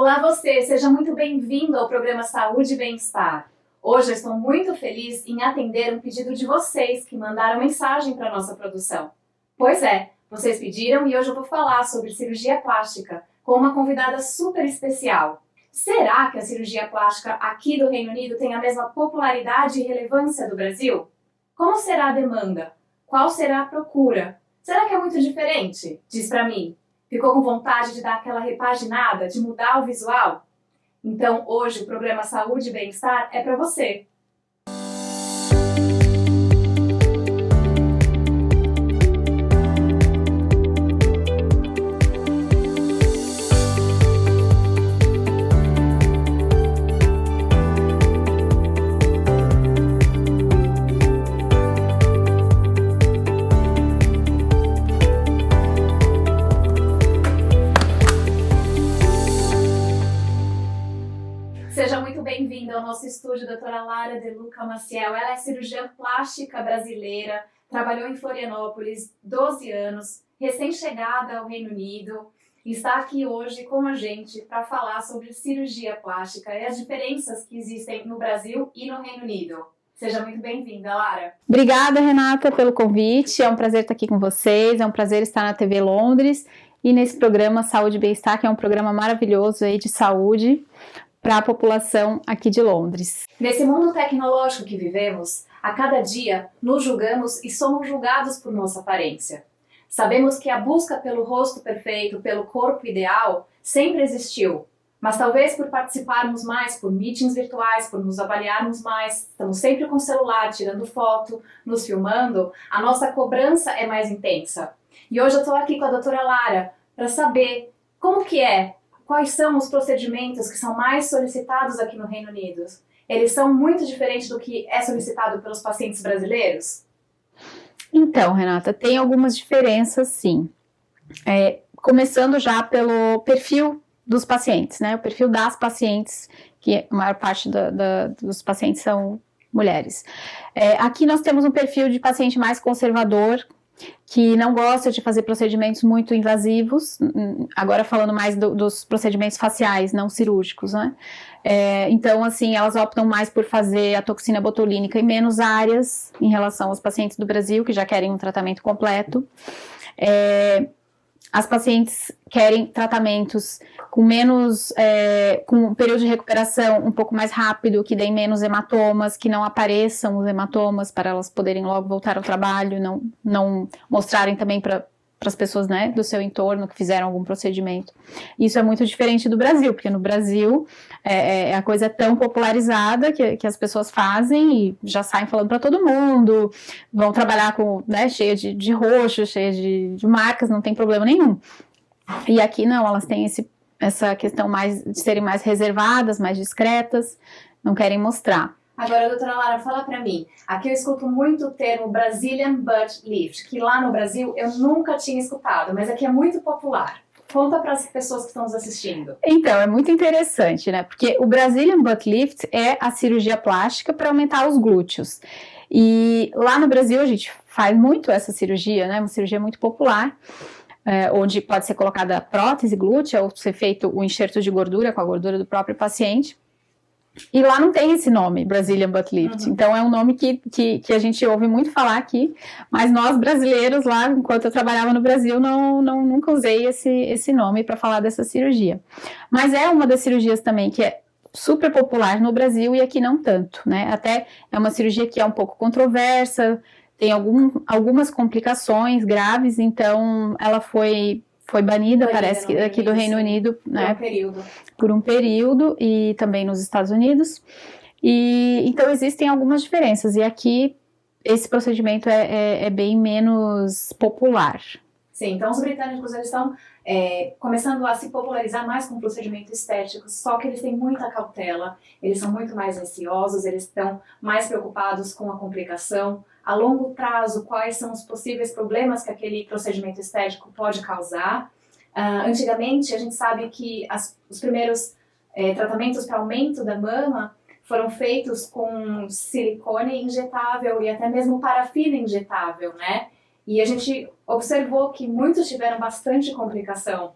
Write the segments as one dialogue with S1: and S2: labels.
S1: Olá você, seja muito bem-vindo ao programa Saúde e Bem-Estar. Hoje eu estou muito feliz em atender um pedido de vocês que mandaram mensagem para a nossa produção. Pois é, vocês pediram e hoje eu vou falar sobre cirurgia plástica com uma convidada super especial. Será que a cirurgia plástica aqui do Reino Unido tem a mesma popularidade e relevância do Brasil? Como será a demanda? Qual será a procura? Será que é muito diferente? Diz pra mim. Ficou com vontade de dar aquela repaginada, de mudar o visual? Então hoje o programa Saúde e Bem-Estar é pra você. Seja muito bem-vinda ao nosso estúdio, doutora Lara De Luca Maciel. Ela é cirurgiã plástica brasileira, trabalhou em Florianópolis 12 anos, recém-chegada ao Reino Unido, e está aqui hoje com a gente para falar sobre cirurgia plástica e as diferenças que existem no Brasil e no Reino Unido. Seja muito bem-vinda, Lara.
S2: Obrigada, Renata, pelo convite. É um prazer estar aqui com vocês, é um prazer estar na TV Londres e nesse programa Saúde e Bem-Estar, que é um programa maravilhoso aí de saúde para a população aqui de Londres.
S1: Nesse mundo tecnológico que vivemos, a cada dia nos julgamos e somos julgados por nossa aparência. Sabemos que a busca pelo rosto perfeito, pelo corpo ideal, sempre existiu. Mas talvez por participarmos mais por meetings virtuais, por nos avaliarmos mais, estamos sempre com o celular, tirando foto, nos filmando, a nossa cobrança é mais intensa. E hoje eu estou aqui com a doutora Lara para saber como que é. Quais são os procedimentos que são mais solicitados aqui no Reino Unido? Eles são muito diferentes do que é solicitado pelos pacientes brasileiros?
S2: Então, Renata, tem algumas diferenças, sim. Começando já pelo perfil dos pacientes, né? O perfil das pacientes, que a maior parte dos pacientes são mulheres. Aqui nós temos um perfil de paciente mais conservador, que não gosta de fazer procedimentos muito invasivos, agora falando mais dos procedimentos faciais, não cirúrgicos, né? Então, assim, elas optam mais por fazer a toxina botulínica em menos áreas em relação aos pacientes do Brasil, que já querem um tratamento completo. As pacientes querem tratamentos com menos, com um período de recuperação um pouco mais rápido, que deem menos hematomas, que não apareçam os hematomas para elas poderem logo voltar ao trabalho, não mostrarem também para as pessoas, né, do seu entorno que fizeram algum procedimento. Isso é muito diferente do Brasil, porque no Brasil a coisa é tão popularizada que as pessoas fazem e já saem falando para todo mundo, vão trabalhar com, né, cheia de roxo, cheia de marcas, não tem problema nenhum. E aqui não, elas têm essa questão mais de serem mais reservadas, mais discretas, não querem mostrar.
S1: Agora, doutora Lara, fala pra mim, aqui eu escuto muito o termo Brazilian Butt Lift, que lá no Brasil eu nunca tinha escutado, mas aqui é muito popular. Conta para as pessoas que estão nos assistindo.
S2: Então, é muito interessante, né? Porque o Brazilian Butt Lift é a cirurgia plástica para aumentar os glúteos. E lá no Brasil a gente faz muito essa cirurgia, né? Uma cirurgia muito popular, onde pode ser colocada prótese glútea ou ser feito o enxerto de gordura com a gordura do próprio paciente. E lá não tem esse nome, Brazilian Butt Lift. Uhum. Então é um nome que a gente ouve muito falar aqui, mas nós brasileiros lá, enquanto eu trabalhava no Brasil, nunca usei esse nome para falar dessa cirurgia. Mas é uma das cirurgias também que é super popular no Brasil e aqui não tanto, né? Até é uma cirurgia que é um pouco controversa, tem algumas complicações graves, então ela foi banida, parece que aqui do Reino Unido, né, por um período, e também nos Estados Unidos. E então existem algumas diferenças, e aqui esse procedimento é bem menos popular.
S1: Sim, então os britânicos eles estão começando a se popularizar mais com procedimentos estéticos, só que eles têm muita cautela, eles são muito mais receosos, eles estão mais preocupados com a complicação. A longo prazo, quais são os possíveis problemas que aquele procedimento estético pode causar. Antigamente, a gente sabe que os primeiros tratamentos para aumento da mama foram feitos com silicone injetável e até mesmo parafina injetável, né? E a gente observou que muitos tiveram bastante complicação.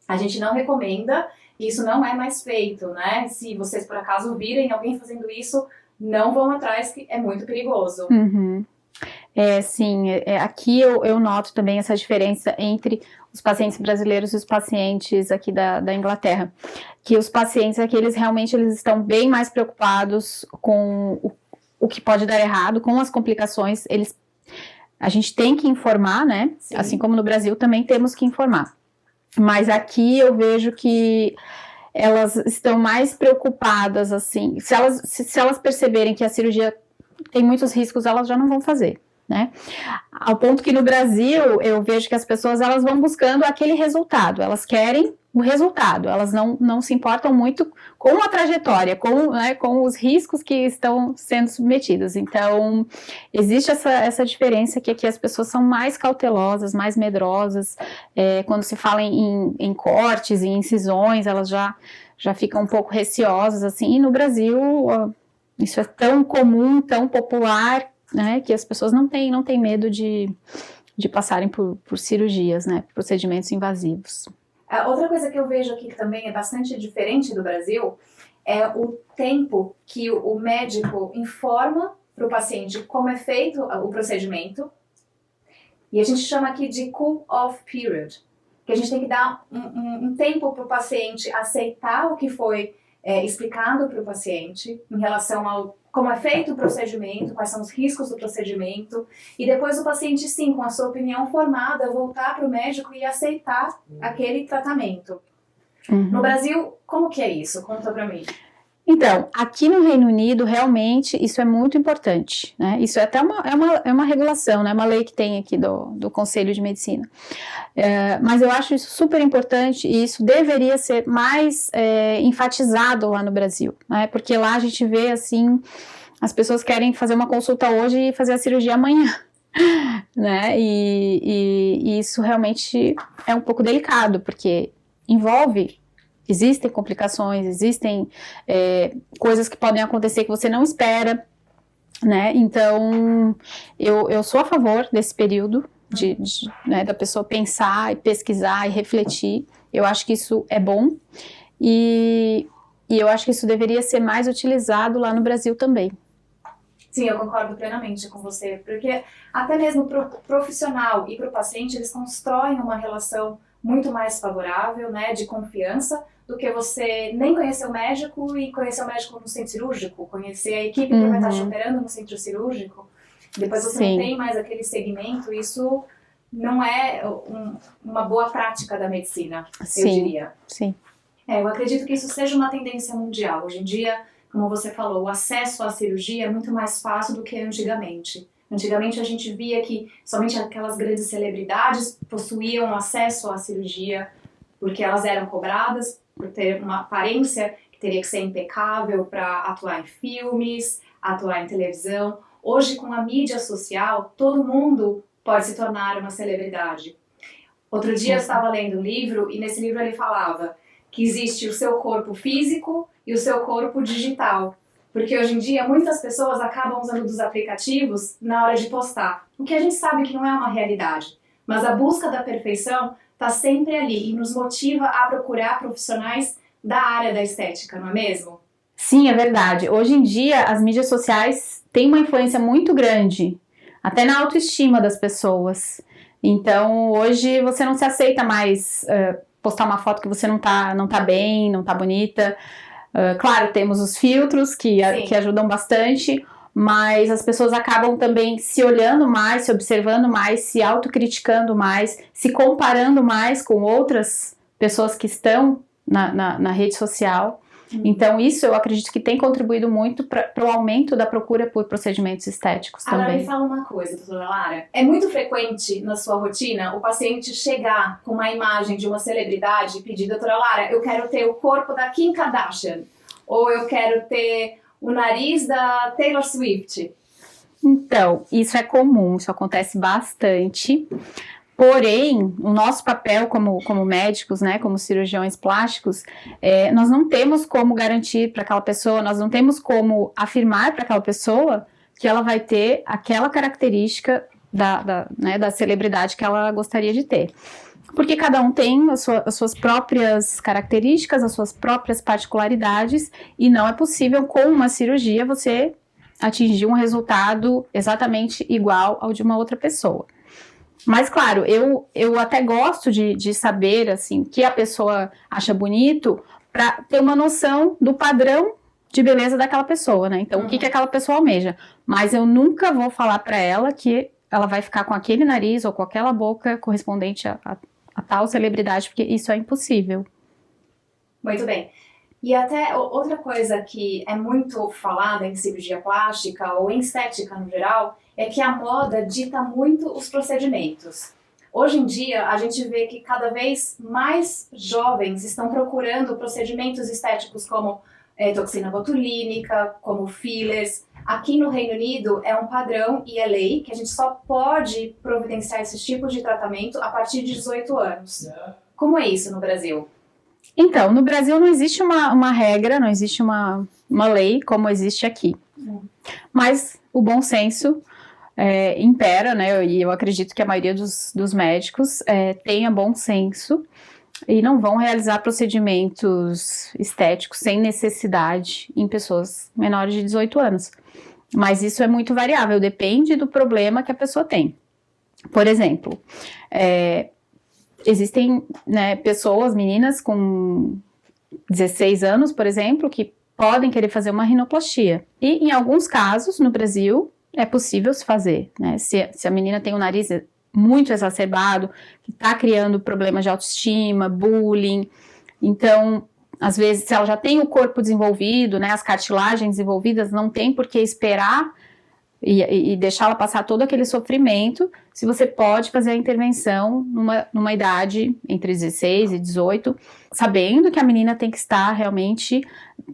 S1: A gente não recomenda isso não é mais feito, né? Se vocês por acaso virem alguém fazendo isso, não vão atrás, que é muito perigoso.
S2: Uhum. Sim, aqui eu noto também essa diferença entre os pacientes brasileiros e os pacientes aqui da Inglaterra, que os pacientes aqui, eles estão bem mais preocupados com o que pode dar errado, com as complicações, a gente tem que informar, né? Sim. Assim como no Brasil também temos que informar, mas aqui eu vejo que elas estão mais preocupadas, assim, se elas perceberem que a cirurgia tem muitos riscos, elas já não vão fazer, né? Ao ponto que no Brasil, eu vejo que as pessoas, elas vão buscando aquele resultado, elas querem o resultado, elas não se importam muito com a trajetória, com os riscos que estão sendo submetidos. Então, existe essa diferença que aqui as pessoas são mais cautelosas, mais medrosas, quando se fala em cortes, em incisões, elas já ficam um pouco receosas, assim, e no Brasil, isso é tão comum, tão popular, né, que as pessoas não têm medo de passarem por cirurgias, né, procedimentos invasivos.
S1: Outra coisa que eu vejo aqui que também é bastante diferente do Brasil é o tempo que o médico informa para o paciente como é feito o procedimento, e a gente chama aqui de cool-off period, que a gente tem que dar um tempo para o paciente aceitar o que foi explicado para o paciente em relação ao como é feito o procedimento, quais são os riscos do procedimento, e depois o paciente, sim, com a sua opinião formada, voltar para o médico e aceitar aquele tratamento.
S2: Uhum.
S1: No Brasil, como que é isso? Conta para mim.
S2: Então, aqui no Reino Unido, realmente, isso é muito importante, né? Isso é até uma regulação, né? Uma lei que tem aqui do Conselho de Medicina. Mas eu acho isso super importante e isso deveria ser mais enfatizado lá no Brasil, né? Porque lá a gente vê, assim, as pessoas querem fazer uma consulta hoje e fazer a cirurgia amanhã, né? E isso realmente é um pouco delicado, porque existem complicações, existem coisas que podem acontecer que você não espera, né? Então, eu sou a favor desse período né, da pessoa pensar e pesquisar e refletir. Eu acho que isso é bom e eu acho que isso deveria ser mais utilizado lá no Brasil também.
S1: Sim, eu concordo plenamente com você, porque até mesmo para o profissional e para o paciente, eles constroem uma relação muito mais favorável, né, de confiança, do que você nem conhecer o médico e conhecer o médico no centro cirúrgico, conhecer a equipe que vai estar te operando no centro cirúrgico. Depois você
S2: Sim.
S1: não tem mais aquele segmento, isso não é uma boa prática da medicina,
S2: Sim.
S1: eu diria.
S2: Sim.
S1: Eu acredito que isso seja uma tendência mundial. Hoje em dia, como você falou, o acesso à cirurgia é muito mais fácil do que antigamente. Antigamente a gente via que somente aquelas grandes celebridades possuíam acesso à cirurgia porque elas eram cobradas por ter uma aparência que teria que ser impecável para atuar em filmes, atuar em televisão. Hoje, com a mídia social, todo mundo pode se tornar uma celebridade. Outro dia eu estava lendo um livro e nesse livro ele falava que existe o seu corpo físico e o seu corpo digital. Porque hoje em dia muitas pessoas acabam usando dos aplicativos na hora de postar, o que a gente sabe que não é uma realidade. Mas a busca da perfeição está sempre ali e nos motiva a procurar profissionais da área da estética, não é mesmo?
S2: Sim, é verdade. Hoje em dia as mídias sociais têm uma influência muito grande, até na autoestima das pessoas. Então hoje você não se aceita mais postar uma foto que você não tá bem, não tá bonita. Claro, temos os filtros que ajudam bastante, mas as pessoas acabam também se olhando mais, se observando mais, se autocriticando mais, se comparando mais com outras pessoas que estão na rede social. Então isso eu acredito que tem contribuído muito para o aumento da procura por procedimentos estéticos também.
S1: Agora me fala uma coisa, doutora Lara. É muito frequente na sua rotina o paciente chegar com uma imagem de uma celebridade e pedir, doutora Lara, eu quero ter o corpo da Kim Kardashian, ou eu quero ter o nariz da Taylor Swift?
S2: Então, isso é comum, isso acontece bastante. Porém, o nosso papel como médicos, né, como cirurgiões plásticos, nós não temos como garantir para aquela pessoa, nós não temos como afirmar para aquela pessoa que ela vai ter aquela característica da celebridade que ela gostaria de ter. porque cada um tem as suas próprias características, as suas próprias particularidades, e não é possível com uma cirurgia você atingir um resultado exatamente igual ao de uma outra pessoa. Mas, claro, eu até gosto de saber, assim, o que a pessoa acha bonito, para ter uma noção do padrão de beleza daquela pessoa, né? Então, o que aquela pessoa almeja. Mas eu nunca vou falar para ela que ela vai ficar com aquele nariz ou com aquela boca correspondente a tal celebridade, porque isso é impossível.
S1: Muito bem. E até outra coisa que é muito falada em cirurgia plástica ou em estética no geral é que a moda dita muito os procedimentos. Hoje em dia, a gente vê que cada vez mais jovens estão procurando procedimentos estéticos como toxina botulínica, como fillers. Aqui no Reino Unido é um padrão e é lei que a gente só pode providenciar esses tipos de tratamento a partir de 18 anos. Como é isso no Brasil?
S2: Então, no Brasil não existe uma regra, não existe uma lei como existe aqui. Mas o bom senso impera, né? E eu acredito que a maioria dos médicos tenha bom senso e não vão realizar procedimentos estéticos sem necessidade em pessoas menores de 18 anos. Mas isso é muito variável, depende do problema que a pessoa tem. Por exemplo, existem, né, pessoas, meninas com 16 anos, por exemplo, que podem querer fazer uma rinoplastia. E em alguns casos, no Brasil, é possível se fazer, né? Se a menina tem um nariz muito exacerbado, que está criando problemas de autoestima, bullying. Então, às vezes, se ela já tem o corpo desenvolvido, né, as cartilagens desenvolvidas, não tem por que esperar e deixá-la passar todo aquele sofrimento, se você pode fazer a intervenção numa idade entre 16 e 18, sabendo que a menina tem que estar realmente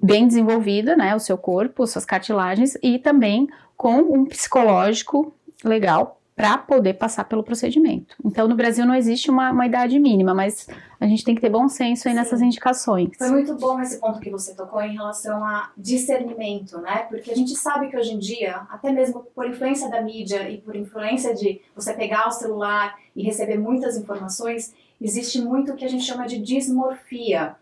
S2: bem desenvolvida, né, o seu corpo, suas cartilagens, e também com um psicológico legal para poder passar pelo procedimento. Então, no Brasil não existe uma idade mínima, mas a gente tem que ter bom senso aí nessas indicações.
S1: Foi muito bom esse ponto que você tocou em relação a discernimento, né? Porque a gente sabe que hoje em dia, até mesmo por influência da mídia e por influência de você pegar o celular e receber muitas informações, existe muito o que a gente chama de dismorfia.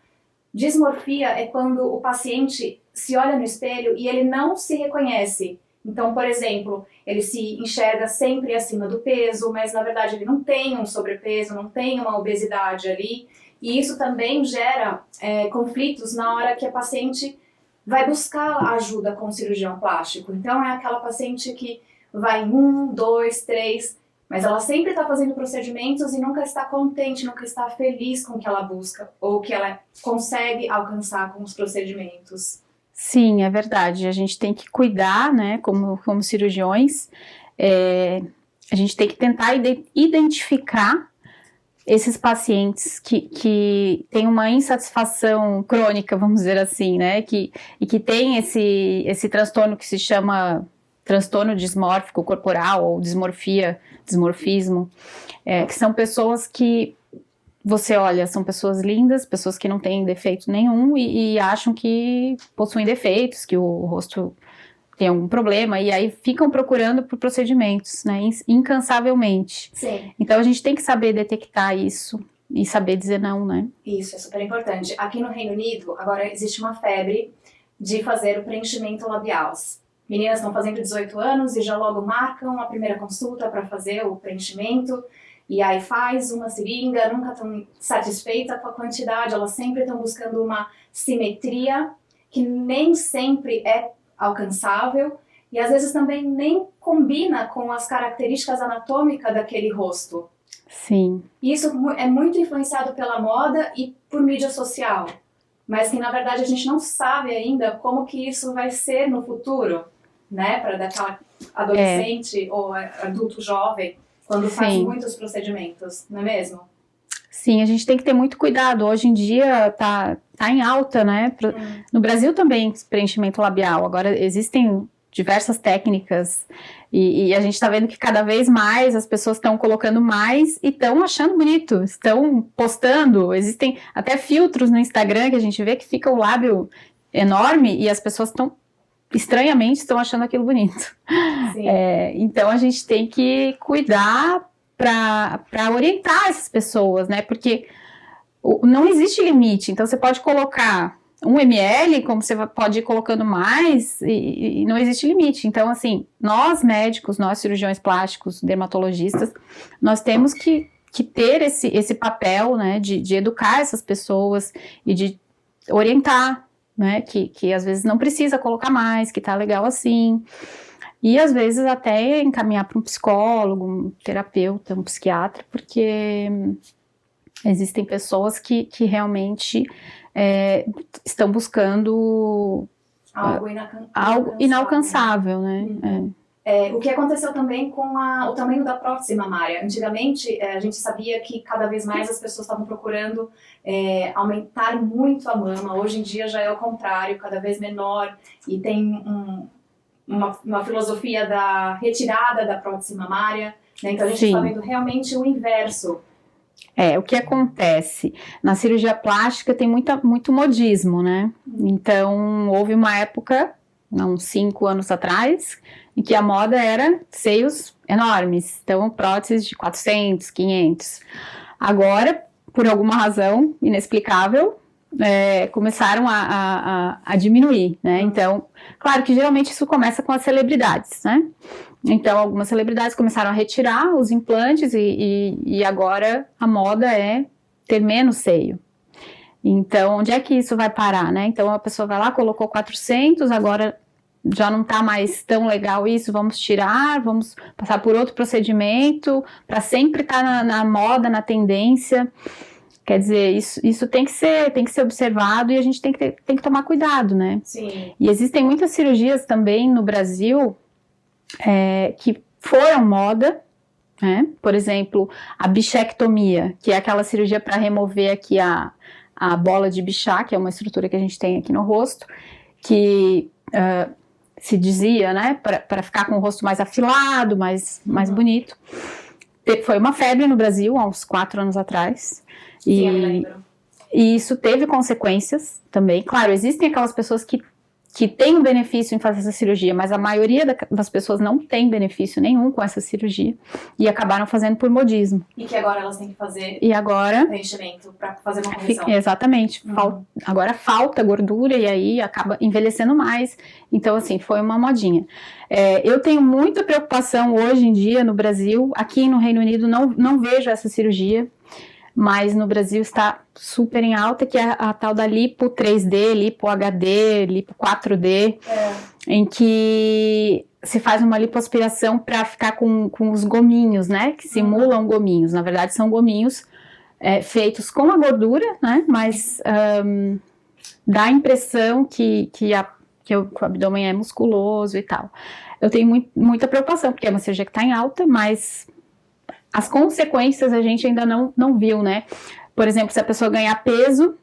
S1: Dismorfia é quando o paciente se olha no espelho e ele não se reconhece. Então, por exemplo, ele se enxerga sempre acima do peso, mas na verdade ele não tem um sobrepeso, não tem uma obesidade ali. E isso também gera conflitos na hora que a paciente vai buscar ajuda com o cirurgião plástico. Então, é aquela paciente que vai em 1, 2, 3, mas ela sempre está fazendo procedimentos e nunca está contente, nunca está feliz com o que ela busca ou o que ela consegue alcançar com os procedimentos.
S2: Sim, é verdade. A gente tem que cuidar, né, como cirurgiões, a gente tem que tentar identificar esses pacientes que têm uma insatisfação crônica, vamos dizer assim, né, e que tem esse transtorno que se chama transtorno dismórfico corporal ou dismorfismo, que são pessoas que você olha, são pessoas lindas, pessoas que não têm defeito nenhum e acham que possuem defeitos, que o rosto tem algum problema, e aí ficam procurando por procedimentos, né, incansavelmente.
S1: Sim.
S2: Então a gente tem que saber detectar isso e saber dizer não, né?
S1: Isso, é super importante. Aqui no Reino Unido, agora existe uma febre de fazer o preenchimento labial. Meninas estão fazendo 18 anos e já logo marcam a primeira consulta para fazer o preenchimento. E aí faz uma seringa, nunca estão satisfeitas com a quantidade, elas sempre estão buscando uma simetria que nem sempre é alcançável e às vezes também nem combina com as características anatômicas daquele rosto.
S2: Sim.
S1: Isso é muito influenciado pela moda e por mídia social, mas que na verdade a gente não sabe ainda como que isso vai ser no futuro, né, para daquela adolescente ou adulto jovem. Quando faz muitos procedimentos, não é mesmo?
S2: Sim, a gente tem que ter muito cuidado. Hoje em dia tá em alta, né? No Brasil também, preenchimento labial. Agora, existem diversas técnicas e a gente tá vendo que cada vez mais as pessoas estão colocando mais e estão achando bonito, estão postando. Existem até filtros no Instagram que a gente vê que fica o lábio enorme e as pessoas estranhamente estão achando aquilo bonito. Então a gente tem que cuidar para orientar essas pessoas, né? Porque não existe limite, então você pode colocar 1 ml, como você pode ir colocando mais, e não existe limite. Então, assim, nós médicos, nós cirurgiões plásticos, dermatologistas, nós temos que ter esse papel, né, de educar essas pessoas e de orientar, né, que às vezes não precisa colocar mais, que tá legal assim, e às vezes até encaminhar para um psicólogo, um terapeuta, um psiquiatra, porque existem pessoas que realmente estão buscando algo inalcançável, né?
S1: O que aconteceu também com o tamanho da prótese mamária. Antigamente, a gente sabia que cada vez mais as pessoas estavam procurando aumentar muito a mama. Hoje em dia já é o contrário, cada vez menor. E tem uma filosofia da retirada da prótese mamária, né? Então a gente está vendo realmente o inverso.
S2: O que acontece? Na cirurgia plástica tem muito modismo, né? Então, houve uma época, uns 5 anos atrás, em que a moda era seios enormes. Então, próteses de 400, 500. Agora, por alguma razão inexplicável, começaram a diminuir, né? Então, claro que geralmente isso começa com as celebridades, né? Então, algumas celebridades começaram a retirar os implantes e agora a moda é ter menos seio. Então, onde é que isso vai parar, né? Então, a pessoa vai lá, colocou 400, agora já não tá mais tão legal isso, vamos tirar, vamos passar por outro procedimento, para sempre estar na moda, na tendência. Quer dizer, isso tem que ser observado e a gente tem que tomar cuidado, né?
S1: Sim.
S2: E existem muitas cirurgias também no Brasil que foram moda, né? Por exemplo, a bichectomia, que é aquela cirurgia para remover aqui a bola de bichá, que é uma estrutura que a gente tem aqui no rosto, que se dizia, né, para ficar com o rosto mais afilado, mais bonito. Foi uma febre no Brasil há uns 4 anos atrás.
S1: Sim, eu me lembro.
S2: E isso teve consequências também. Claro, existem aquelas pessoas que tem um benefício em fazer essa cirurgia, mas a maioria das pessoas não tem benefício nenhum com essa cirurgia e acabaram fazendo por modismo.
S1: E que agora elas têm que fazer preenchimento para fazer uma correção.
S2: Exatamente. Agora falta gordura e aí acaba envelhecendo mais. Então, assim, foi uma modinha. Eu tenho muita preocupação hoje em dia no Brasil. Aqui no Reino Unido não vejo essa cirurgia, mas no Brasil está super em alta, que é a tal da lipo 3D, lipo HD, lipo 4D, em que se faz uma lipoaspiração para ficar com os gominhos, né, que simulam gominhos. Na verdade, são gominhos feitos com a gordura, né, mas dá a impressão que o abdômen é musculoso e tal. Eu tenho muita preocupação, porque é uma cirurgia que está em alta, mas as consequências a gente ainda não viu, né? Por exemplo, se a pessoa ganhar peso,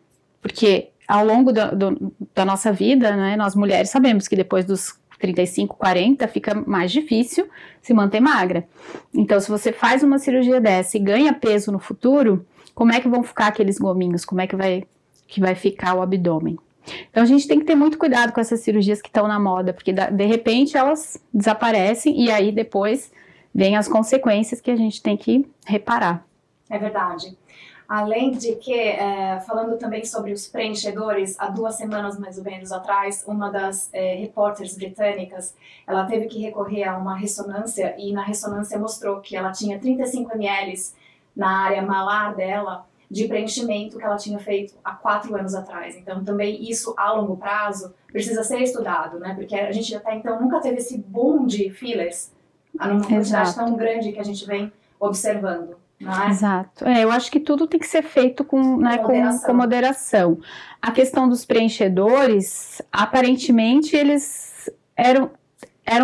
S2: porque ao longo da nossa vida, né, nós mulheres sabemos que depois dos 35, 40, fica mais difícil se manter magra. Então, se você faz uma cirurgia dessa e ganha peso no futuro, como é que vão ficar aqueles gominhos? Como é que vai ficar o abdômen? Então, a gente tem que ter muito cuidado com essas cirurgias que estão na moda, porque de repente elas desaparecem e aí depois vem as consequências que a gente tem que reparar.
S1: É verdade. Além de que, falando também sobre os preenchedores, há 2 semanas mais ou menos atrás, uma das repórteres britânicas, ela teve que recorrer a uma ressonância e na ressonância mostrou que ela tinha 35 ml na área malar dela de preenchimento que ela tinha feito há 4 anos atrás. Então também isso a longo prazo precisa ser estudado, né? Porque a gente até então nunca teve esse boom de fillers, numa quantidade tão grande que a gente vem observando, não é?
S2: Exato. Eu acho que tudo tem que ser feito com moderação. A questão dos preenchedores, aparentemente, eles eram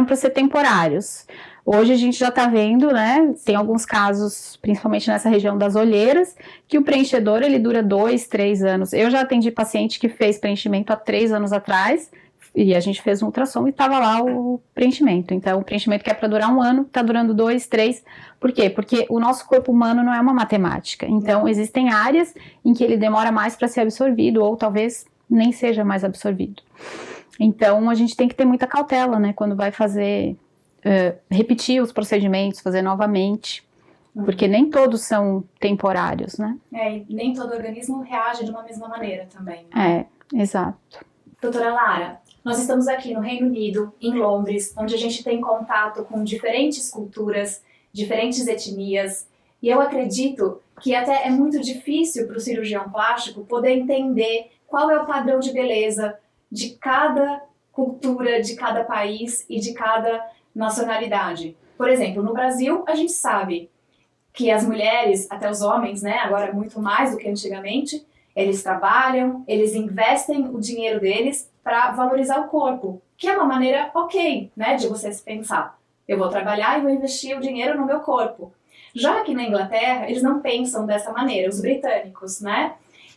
S2: para ser temporários. Hoje a gente já está vendo, né, tem alguns casos, principalmente nessa região das olheiras, que o preenchedor, ele dura 2, 3 anos. Eu já atendi paciente que fez preenchimento há 3 anos atrás, e a gente fez um ultrassom e estava lá o preenchimento. Então, o preenchimento que é para durar 1 ano, está durando 2, 3. Por quê? Porque o nosso corpo humano não é uma matemática. Então, existem áreas em que ele demora mais para ser absorvido, ou talvez nem seja mais absorvido. Então, a gente tem que ter muita cautela, né, quando vai fazer, repetir os procedimentos, fazer novamente. porque nem todos são temporários, né?
S1: E nem todo organismo reage de uma mesma maneira também. Né?
S2: Exato.
S1: Doutora Lara, nós estamos aqui no Reino Unido, em Londres, onde a gente tem contato com diferentes culturas, diferentes etnias, e eu acredito que até é muito difícil para o cirurgião plástico poder entender qual é o padrão de beleza de cada cultura, de cada país e de cada nacionalidade. Por exemplo, no Brasil, a gente sabe que as mulheres, até os homens, né, agora muito mais do que antigamente, eles trabalham, eles investem o dinheiro deles para valorizar o corpo, que é uma maneira ok, né, de você se pensar. Eu vou trabalhar e vou investir o dinheiro no meu corpo. Já aqui na Inglaterra, eles não pensam dessa maneira, os britânicos, né?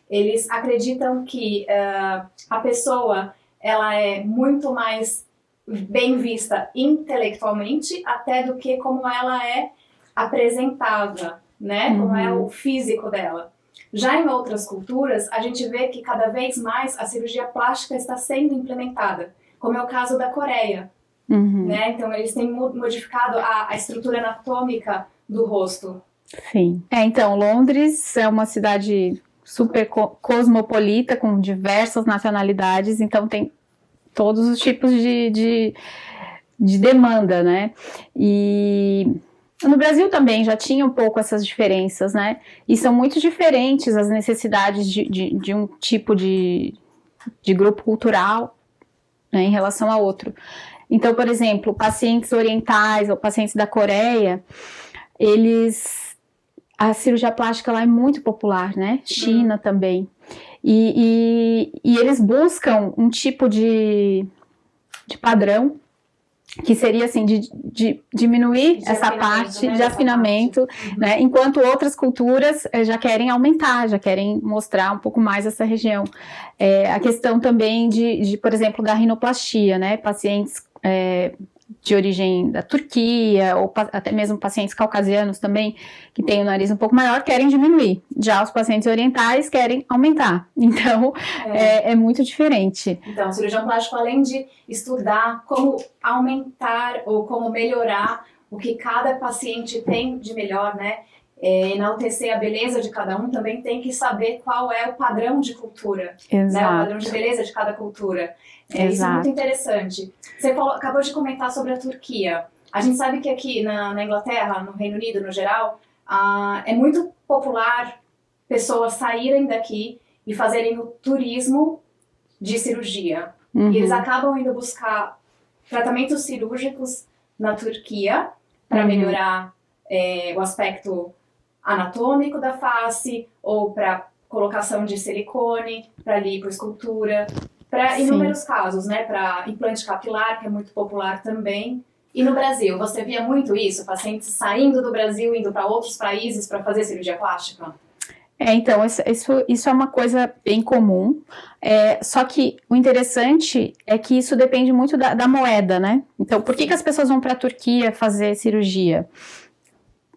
S1: Eles acreditam que a pessoa ela é muito mais bem vista intelectualmente até do que como ela é apresentada, né? Como é o físico dela. Já em outras culturas, a gente vê que cada vez mais a cirurgia plástica está sendo implementada, como é o caso da Coreia. Né? Então, eles têm modificado a estrutura anatômica do rosto.
S2: Sim. Então, Londres é uma cidade super cosmopolita, com diversas nacionalidades, então tem todos os tipos de demanda, né? E no Brasil também já tinha um pouco essas diferenças, né? E são muito diferentes as necessidades de um tipo de grupo cultural, né, em relação a outro. Então, por exemplo, pacientes orientais ou pacientes da Coreia, a cirurgia plástica lá é muito popular, né? China também. E eles buscam um tipo de padrão que seria assim, de diminuir essa parte, né, de afinamento, né, enquanto outras culturas já querem aumentar, já querem mostrar um pouco mais essa região. A questão também por exemplo, da rinoplastia, né, pacientes de origem da Turquia, ou até mesmo pacientes caucasianos também, que têm o nariz um pouco maior, querem diminuir. Já os pacientes orientais querem aumentar. Então, é muito diferente.
S1: Então, o cirurgião plástico, além de estudar como aumentar ou como melhorar o que cada paciente tem de melhor, né, enaltecer a beleza de cada um, também tem que saber qual é o padrão de cultura, né, o padrão de beleza de cada cultura. Isso é muito interessante. Você acabou de comentar sobre a Turquia. A gente sabe que aqui na Inglaterra, no Reino Unido no geral, é muito popular pessoas saírem daqui e fazerem o turismo de cirurgia. E eles acabam indo buscar tratamentos cirúrgicos na Turquia para melhorar o aspecto anatômico da face, ou para colocação de silicone, para lipoescultura, para inúmeros casos, né? Para implante capilar, que é muito popular também. E no Brasil, você via muito isso? Pacientes saindo do Brasil, indo para outros países para fazer cirurgia plástica?
S2: Então, isso é uma coisa bem comum, só que o interessante é que isso depende muito da moeda, né? Então, por que as pessoas vão para a Turquia fazer cirurgia?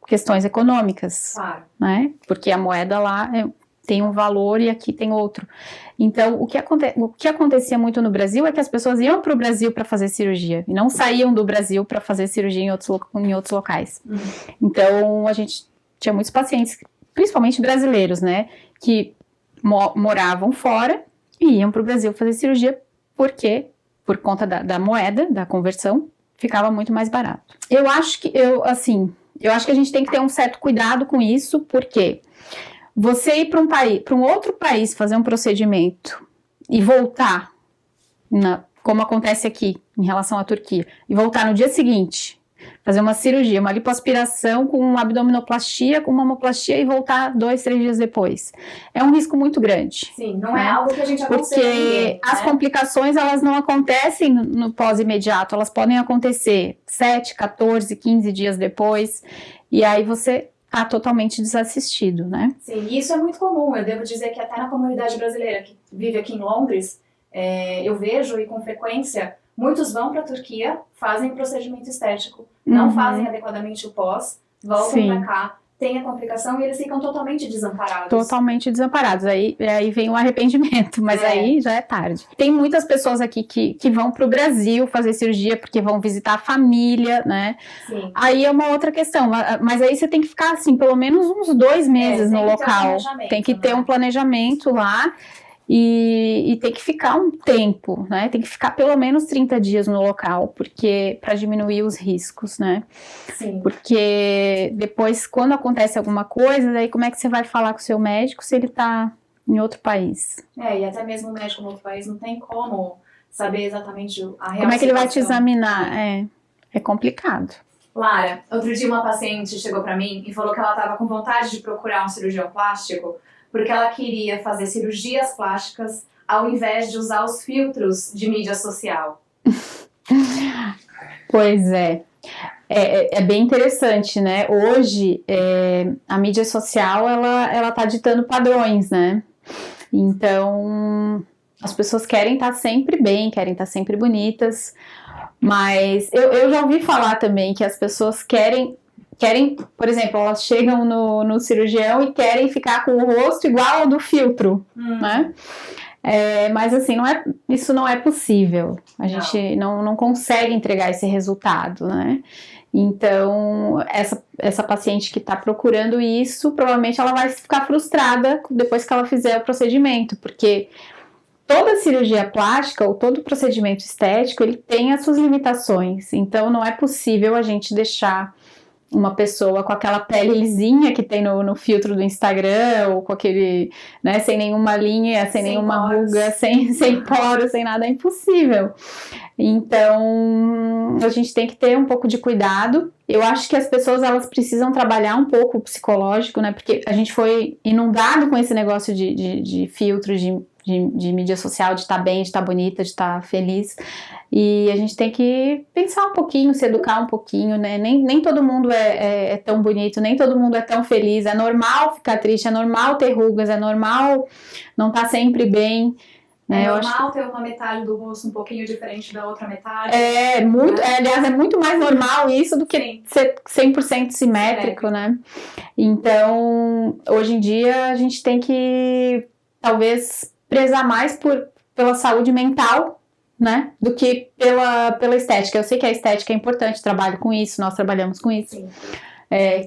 S2: Questões econômicas,
S1: claro,
S2: né? Porque a moeda lá tem um valor e aqui tem outro. Então, o que acontecia muito no Brasil é que as pessoas iam para o Brasil para fazer cirurgia e não saíam do Brasil para fazer cirurgia em outros locais. Então, a gente tinha muitos pacientes, principalmente brasileiros, né, que moravam fora e iam para o Brasil fazer cirurgia porque, por conta da moeda, da conversão, ficava muito mais barato. Eu acho que a gente tem que ter um certo cuidado com isso, porque você ir para um outro país fazer um procedimento e voltar, como acontece aqui em relação à Turquia, e voltar no dia seguinte, fazer uma cirurgia, uma lipoaspiração com uma abdominoplastia, com uma mamoplastia e voltar 2, 3 dias depois. É um risco muito grande.
S1: Sim, não é algo que a gente aconselha
S2: porque
S1: ninguém,
S2: as complicações, elas não acontecem no pós-imediato, elas podem acontecer 7, 14, 15 dias depois, e aí você está totalmente desassistido, né?
S1: Sim, e isso é muito comum. Eu devo dizer que até na comunidade brasileira que vive aqui em Londres, eu vejo e com frequência, muitos vão para a Turquia, fazem procedimento estético, não fazem adequadamente o pós, voltam para cá, tem a complicação e eles ficam totalmente desamparados.
S2: Totalmente desamparados. Aí vem o arrependimento, mas aí já é tarde. Tem muitas pessoas aqui que vão para o Brasil fazer cirurgia porque vão visitar a família, né?
S1: Sim.
S2: Aí é uma outra questão, mas aí você tem que ficar, assim, pelo menos uns 2 meses no local. Tem que ter um planejamento lá. E tem que ficar um tempo, né? Tem que ficar pelo menos 30 dias no local, porque para diminuir os riscos, né?
S1: Sim.
S2: Porque depois, quando acontece alguma coisa, daí como é que você vai falar com o seu médico se ele tá em outro país?
S1: E até mesmo o médico em outro país não tem como saber exatamente a real
S2: Como é que ele vai te
S1: situação.
S2: examinar? É complicado.
S1: Lara, outro dia uma paciente chegou para mim e falou que ela estava com vontade de procurar um cirurgião plástico porque ela queria fazer cirurgias plásticas ao invés de usar os filtros de mídia social.
S2: Pois é. É bem interessante, né? Hoje, a mídia social, ela tá ditando padrões, né? Então, as pessoas querem estar sempre bem, querem estar sempre bonitas, mas eu já ouvi falar também que as pessoas querem, por exemplo, elas chegam no cirurgião e querem ficar com o rosto igual ao do filtro, né? Mas assim, isso não é possível. A gente não consegue entregar esse resultado, né? Então, essa paciente que está procurando isso, provavelmente ela vai ficar frustrada depois que ela fizer o procedimento, porque toda cirurgia plástica ou todo procedimento estético, ele tem as suas limitações. Então, não é possível a gente deixar uma pessoa com aquela pele lisinha que tem no filtro do Instagram, ou com aquele, né, sem nenhuma linha, sem nenhuma ruga, sem poros, sem nada, é impossível. Então, a gente tem que ter um pouco de cuidado. Eu acho que as pessoas, elas precisam trabalhar um pouco o psicológico, né, porque a gente foi inundado com esse negócio de filtros, de mídia social, de estar bem, de estar bonita, de estar feliz, e a gente tem que pensar um pouquinho, se educar um pouquinho, né? Nem todo mundo é tão bonito, nem todo mundo é tão feliz, é normal ficar triste, é normal ter rugas, é normal não estar sempre bem.
S1: É normal ter uma metade do rosto um pouquinho diferente da outra metade.
S2: Aliás, é muito mais normal isso do que ser 100% simétrico, né? Então, hoje em dia, a gente tem que, talvez, prezar mais pela saúde mental, né, do que pela estética. Eu sei que a estética é importante, trabalho com isso, nós trabalhamos com isso.
S1: Sim.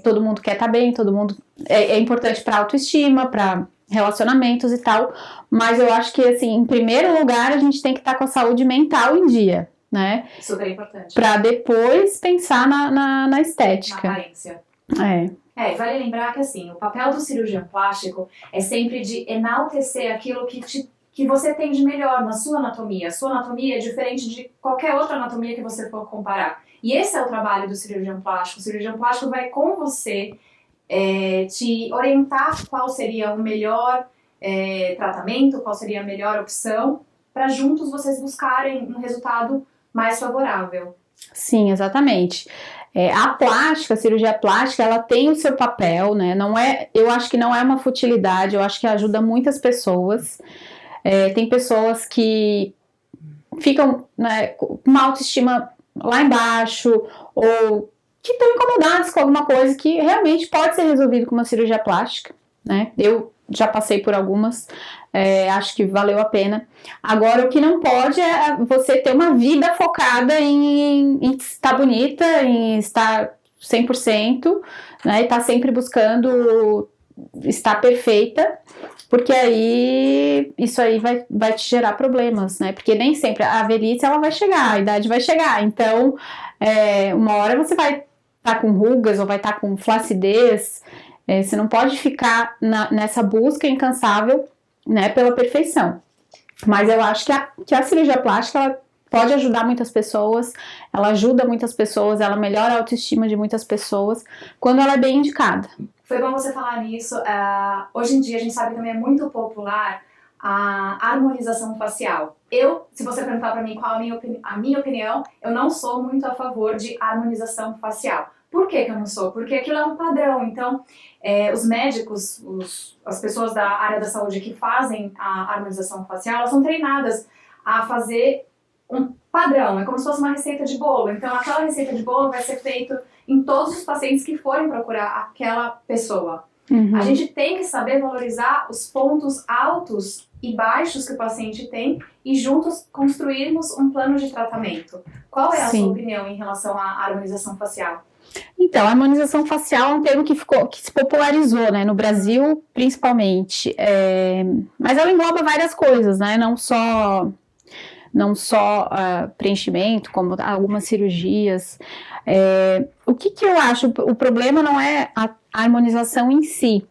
S2: Todo mundo quer estar bem, todo mundo é importante para autoestima, para relacionamentos e tal, mas eu acho que, assim, em primeiro lugar, a gente tem que estar com a saúde mental em dia, né?
S1: Super importante.
S2: Para depois pensar na estética.
S1: Na aparência.
S2: Vale
S1: lembrar que, assim, o papel do cirurgião plástico é sempre de enaltecer aquilo que você tem de melhor na sua anatomia. A sua anatomia é diferente de qualquer outra anatomia que você for comparar. E esse é o trabalho do cirurgião plástico. O cirurgião plástico vai com você te orientar qual seria o melhor tratamento, qual seria a melhor opção, para juntos vocês buscarem um resultado mais favorável.
S2: Sim, exatamente. A cirurgia plástica, ela tem o seu papel, né? Eu acho que não é uma futilidade, eu acho que ajuda muitas pessoas. Tem pessoas que ficam, né, com uma autoestima lá embaixo, ou que estão incomodadas com alguma coisa que realmente pode ser resolvido com uma cirurgia plástica, né? Eu já passei por algumas, acho que valeu a pena. Agora, o que não pode é você ter uma vida focada em estar bonita, em estar 100%, né? E estar sempre buscando estar perfeita, porque aí isso aí vai te gerar problemas, né? Porque nem sempre a velhice ela vai chegar, a idade vai chegar, então uma hora você vai estar com rugas ou vai estar com flacidez. Você não pode ficar nessa busca incansável, né, pela perfeição. Mas eu acho que a cirurgia plástica ela pode ajudar muitas pessoas, ela ajuda muitas pessoas, ela melhora a autoestima de muitas pessoas quando ela é bem indicada.
S1: Foi bom você falar nisso. Hoje em dia a gente sabe que também é muito popular a harmonização facial. Se você perguntar para mim qual a minha opinião, eu não sou muito a favor de harmonização facial. Por que eu não sou? Porque aquilo é um padrão. Então, os médicos, as pessoas da área da saúde que fazem a harmonização facial, elas são treinadas a fazer um padrão, é como se fosse uma receita de bolo. Então, aquela receita de bolo vai ser feita em todos os pacientes que forem procurar aquela pessoa. A gente tem que saber valorizar os pontos altos e baixos que o paciente tem e juntos construirmos um plano de tratamento. Qual é a sua opinião em relação à harmonização facial?
S2: Então, a harmonização facial é um termo que se popularizou, né, no Brasil, principalmente. Mas ela engloba várias coisas, né, não só preenchimento, como algumas cirurgias. O que eu acho? O problema não é a harmonização em si,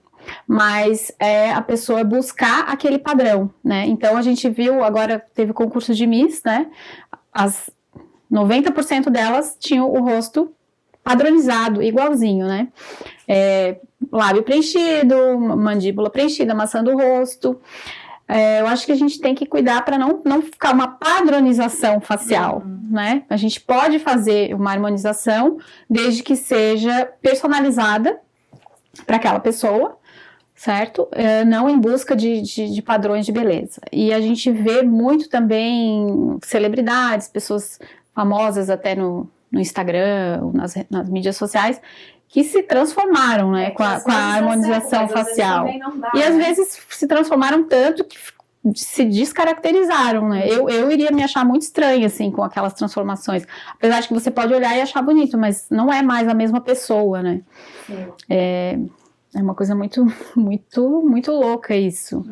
S2: mas é a pessoa buscar aquele padrão, né? Então, a gente viu, agora teve concurso de Miss, né? As 90% delas tinham o rosto padronizado, igualzinho, né? Lábio preenchido, mandíbula preenchida, maçã do rosto. Eu acho que a gente tem que cuidar para não ficar uma padronização facial, né? A gente pode fazer uma harmonização desde que seja personalizada para aquela pessoa, certo? Não em busca de padrões de beleza. E a gente vê muito também celebridades, pessoas famosas até no Instagram, nas mídias sociais, que se transformaram, né, com a harmonização facial. E às vezes se transformaram tanto que se descaracterizaram, né? Eu iria me achar muito estranha, assim, com aquelas transformações. Apesar de que você pode olhar e achar bonito, mas não é mais a mesma pessoa, né? É uma coisa muito, muito, muito louca isso.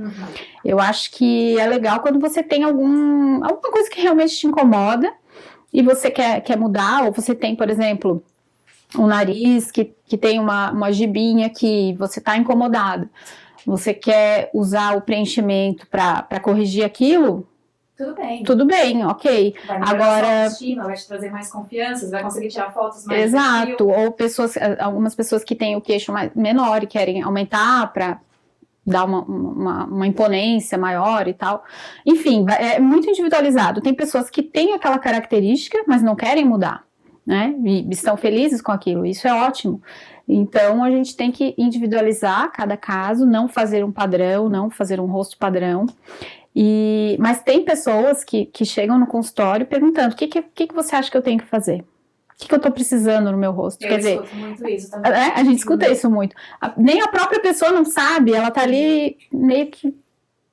S2: Eu acho que é legal quando você tem alguma coisa que realmente te incomoda e você quer mudar, ou você tem, por exemplo, um nariz que tem uma gibinha que você está incomodado, você quer usar o preenchimento para corrigir aquilo, tudo bem, ok.
S1: Vai melhorar sua autoestima, vai te trazer mais confiança, você vai conseguir tirar fotos mais
S2: exato, ou algumas pessoas que têm o queixo menor e querem aumentar para dar uma imponência maior e tal. Enfim, é muito individualizado. Tem pessoas que têm aquela característica, mas não querem mudar, né? E estão felizes com aquilo, isso é ótimo. Então, a gente tem que individualizar cada caso, não fazer um padrão, não fazer um rosto padrão. Mas tem pessoas que chegam no consultório perguntando: o que você acha que eu tenho que fazer? O que eu tô precisando no meu rosto?
S1: Eu escuto muito isso também.
S2: A gente escuta isso muito. Nem a própria pessoa não sabe, ela tá ali meio que,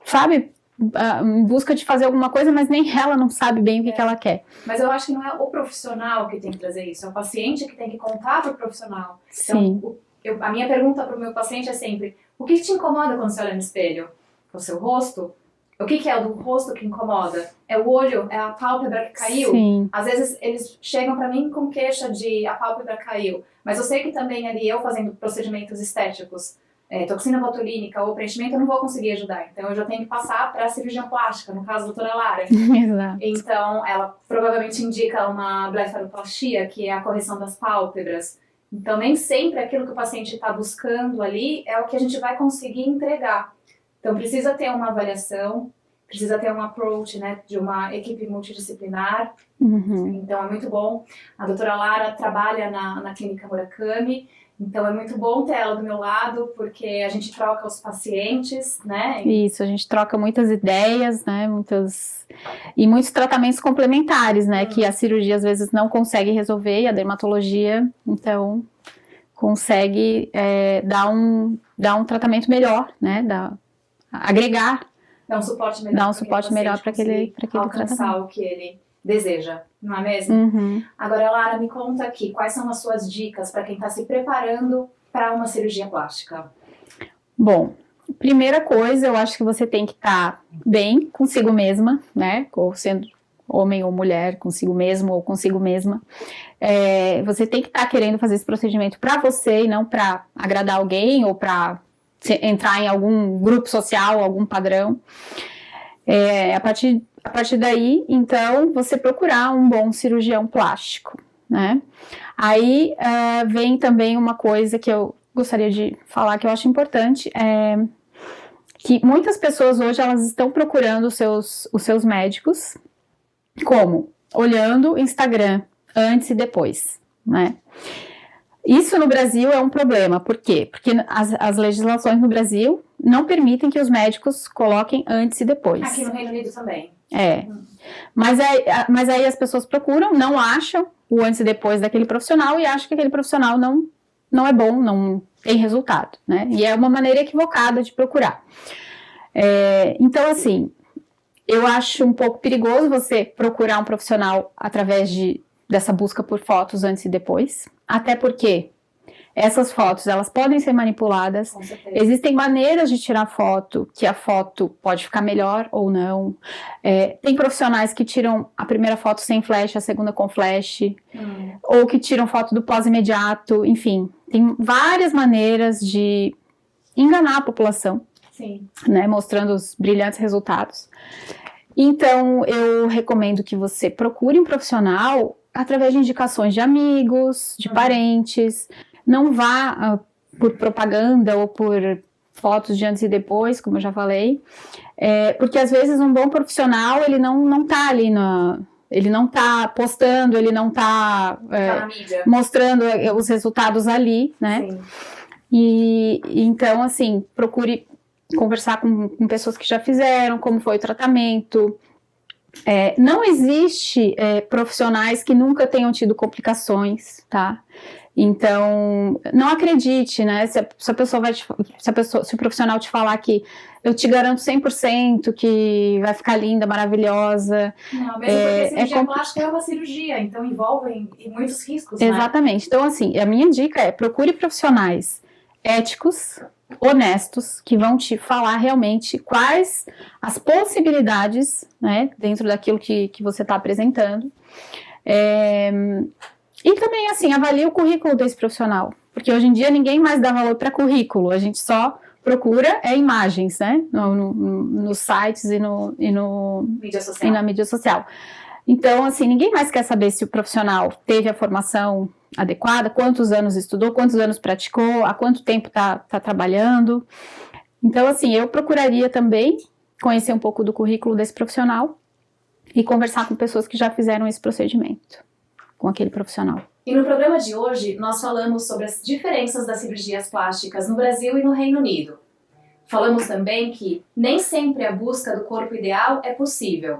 S2: sabe, em busca de fazer alguma coisa, mas nem ela não sabe bem o que ela quer.
S1: Mas eu acho que não é o profissional que tem que trazer isso, é o paciente que tem que contar pro profissional.
S2: Sim.
S1: Então, a minha pergunta pro meu paciente é sempre: o que te incomoda quando você olha no espelho? O seu rosto? O que é o do rosto que incomoda? É o olho? É a pálpebra que caiu?
S2: Sim.
S1: Às vezes eles chegam pra mim com queixa de a pálpebra caiu, mas eu sei que também ali eu fazendo procedimentos estéticos, toxina botulínica ou preenchimento, eu não vou conseguir ajudar. Então eu já tenho que passar para a cirurgião plástica, no caso da doutora Lara.
S2: Exato.
S1: Então ela provavelmente indica uma blefaroplastia, que é a correção das pálpebras. Então nem sempre aquilo que o paciente está buscando ali é o que a gente vai conseguir entregar. Então precisa ter uma avaliação, precisa ter um approach, né, de uma equipe multidisciplinar. Então é muito bom. A doutora Lara trabalha na clínica Murakami, então é muito bom ter ela do meu lado, porque a gente troca os pacientes, né?
S2: Isso, a gente troca muitas ideias, né, e muitos tratamentos complementares, né, que a cirurgia às vezes não consegue resolver, e a dermatologia, então, consegue dar um tratamento melhor, né, agregar.
S1: Dá um suporte melhor
S2: para aquele
S1: alcançar
S2: tratamento.
S1: o que ele deseja, não é mesmo? Agora, Lara, me conta aqui, quais são as suas dicas para quem está se preparando para uma cirurgia plástica?
S2: Bom, primeira coisa, eu acho que você tem que estar bem consigo mesma, né? Ou sendo homem ou mulher, consigo mesmo ou consigo mesma. Você tem que estar querendo fazer esse procedimento para você e não para agradar alguém ou para entrar em algum grupo social, algum padrão. A partir daí, então, você procurar um bom cirurgião plástico, né? Aí vem também uma coisa que eu gostaria de falar que eu acho importante, que muitas pessoas hoje elas estão procurando os seus médicos, como? Olhando o Instagram antes e depois, né? Isso no Brasil é um problema, por quê? Porque as legislações no Brasil não permitem que os médicos coloquem antes e depois.
S1: Aqui no Reino Unido também.
S2: Mas aí as pessoas procuram, não acham o antes e depois daquele profissional e acham que aquele profissional não é bom, não tem resultado, né? E é uma maneira equivocada de procurar. Então, assim, eu acho um pouco perigoso você procurar um profissional através dessa busca por fotos antes e depois, até porque essas fotos, elas podem ser manipuladas, existem maneiras de tirar foto, que a foto pode ficar melhor ou não, tem profissionais que tiram a primeira foto sem flash, a segunda com flash, ou que tiram foto do pós-imediato, enfim, tem várias maneiras de enganar a população, né, mostrando os brilhantes resultados. Então, eu recomendo que você procure um profissional através de indicações de amigos, de parentes. Não vá por propaganda ou por fotos de antes e depois, como eu já falei, porque às vezes um bom profissional, ele não tá ali ele não tá postando, ele não tá mostrando os resultados ali, né? Sim. E então, assim, procure conversar com pessoas que já fizeram, como foi o tratamento. Não existe profissionais que nunca tenham tido complicações, tá? Então, não acredite, né? Se o profissional te falar que eu te garanto 100% que vai ficar linda, maravilhosa.
S1: Não, mesmo porque cirurgia plástica é uma cirurgia, então envolve muitos riscos, né?
S2: Exatamente. Então, assim, a minha dica é procure profissionais éticos, honestos, que vão te falar realmente quais as possibilidades, né, dentro daquilo que você está apresentando. E também, assim, avalie o currículo desse profissional, porque hoje em dia ninguém mais dá valor para currículo, a gente só procura imagens, né, nos sites e na mídia social. Então, assim, ninguém mais quer saber se o profissional teve a formação adequada, quantos anos estudou, quantos anos praticou, há quanto tempo está trabalhando. Então, assim, eu procuraria também conhecer um pouco do currículo desse profissional e conversar com pessoas que já fizeram esse procedimento com aquele profissional.
S1: E no programa de hoje, nós falamos sobre as diferenças das cirurgias plásticas no Brasil e no Reino Unido. Falamos também que nem sempre a busca do corpo ideal é possível.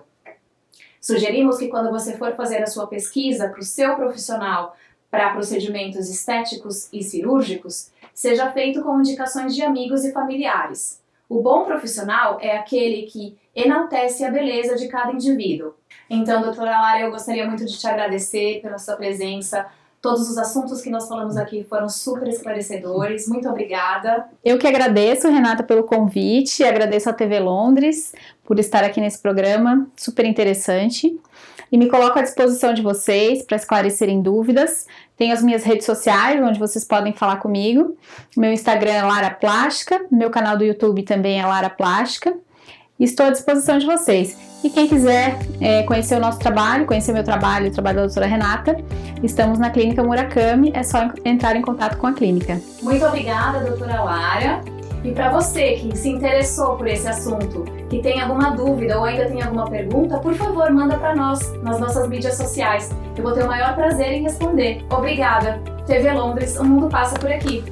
S1: Sugerimos que quando você for fazer a sua pesquisa para o seu profissional para procedimentos estéticos e cirúrgicos, seja feito com indicações de amigos e familiares. O bom profissional é aquele que enaltece a beleza de cada indivíduo. Então, doutora Lara, eu gostaria muito de te agradecer pela sua presença. Todos os assuntos que nós falamos aqui foram super esclarecedores. Muito obrigada.
S2: Eu que agradeço, Renata, pelo convite. Agradeço à TV Londres por estar aqui nesse programa, super interessante. E me coloco à disposição de vocês para esclarecerem dúvidas. Tenho as minhas redes sociais, onde vocês podem falar comigo. Meu Instagram é Lara Plástica, meu canal do YouTube também é Lara Plástica. Estou à disposição de vocês. E quem quiser conhecer o nosso trabalho, conhecer meu trabalho e o trabalho da doutora Renata, estamos na Clínica Murakami, é só entrar em contato com a clínica.
S1: Muito obrigada, doutora Lara. E para você que se interessou por esse assunto, que tem alguma dúvida ou ainda tem alguma pergunta, por favor, manda para nós nas nossas mídias sociais. Eu vou ter o maior prazer em responder. Obrigada. TV Londres, o mundo passa por aqui.